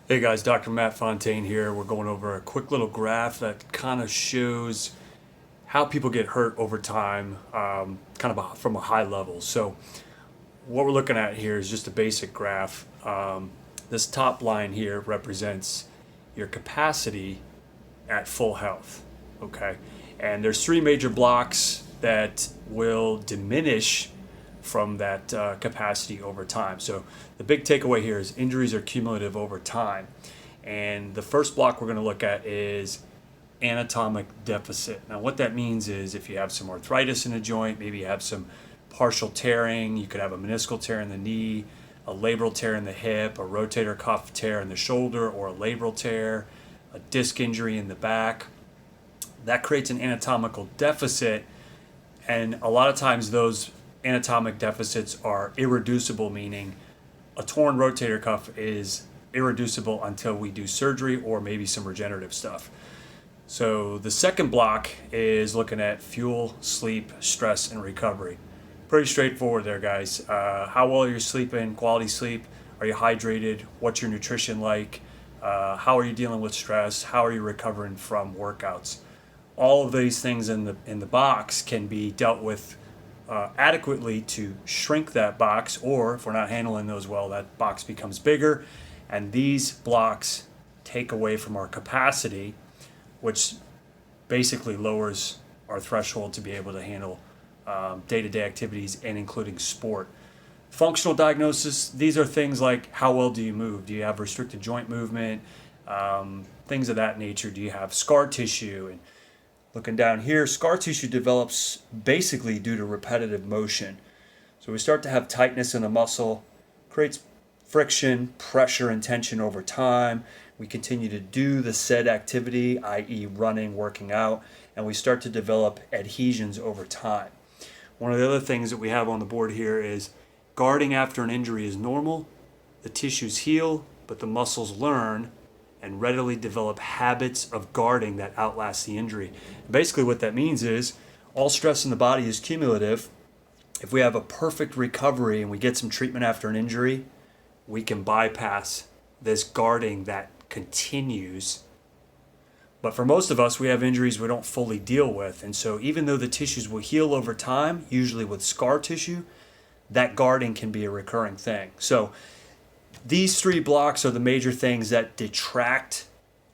Hey guys, Dr. Matt Fontaine here. We're going over a quick little graph that kind of shows how people get hurt over time, from a high level. So what we're looking at here is just a basic graph. This top line here represents your capacity at full health, okay? And there's three major blocks that will diminish from that capacity over time. So the big takeaway here is injuries are cumulative over time. And the first block we're going to look at is anatomic deficit. Now what that means is if you have some arthritis in a joint, maybe you have some partial tearing, you could have a meniscal tear in the knee, a labral tear in the hip, a rotator cuff tear in the shoulder, or a labral tear, a disc injury in the back. That creates an anatomical deficit, and a lot of times those anatomic deficits are irreducible, meaning a torn rotator cuff is irreducible until we do surgery or maybe some regenerative stuff. So the second block is looking at fuel, sleep, stress, and recovery. Pretty straightforward there, guys. How well are you sleeping? Quality sleep? Are you hydrated? What's your nutrition like? How are you dealing with stress? How are you recovering from workouts? All of these things in the box can be dealt with adequately to shrink that box, or if we're not handling those well, that box becomes bigger, and these blocks take away from our capacity, which basically lowers our threshold to be able to handle day-to-day activities and including sport. Functional diagnosis, these are things like how well do you move? Do you have restricted joint movement? Things of that nature. Do you have scar tissue? And looking down here, scar tissue develops basically due to repetitive motion. So we start to have tightness in the muscle, creates friction, pressure, and tension over time. We continue to do the said activity, i.e. running, working out, and we start to develop adhesions over time. One of the other things that we have on the board here is guarding after an injury is normal. The tissues heal, but the muscles learn and readily develop habits of guarding that outlast the injury. Basically what that means is all stress in the body is cumulative. If we have a perfect recovery and we get some treatment after an injury, we can bypass this guarding that continues. But for most of us, we have injuries we don't fully deal with. And so even though the tissues will heal over time, usually with scar tissue, that guarding can be a recurring thing. So these three blocks are the major things that detract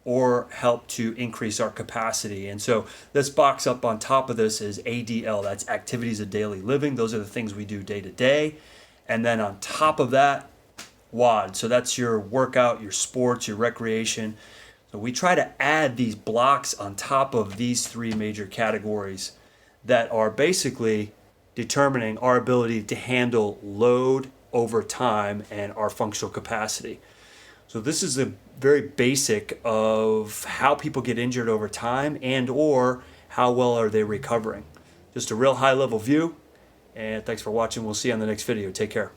or help to increase our capacity. And so this box up on top of this is ADL. That's activities of daily living. Those are the things we do day to day. And then on top of that, WOD. So that's your workout, your sports, your recreation. So we try to add these blocks on top of these three major categories that are basically determining our ability to handle load over time and our functional capacity. So this is a very basic of how people get injured over time and or how well are they recovering. Just a real high level view, and thanks for watching. We'll see you on the next video. Take care.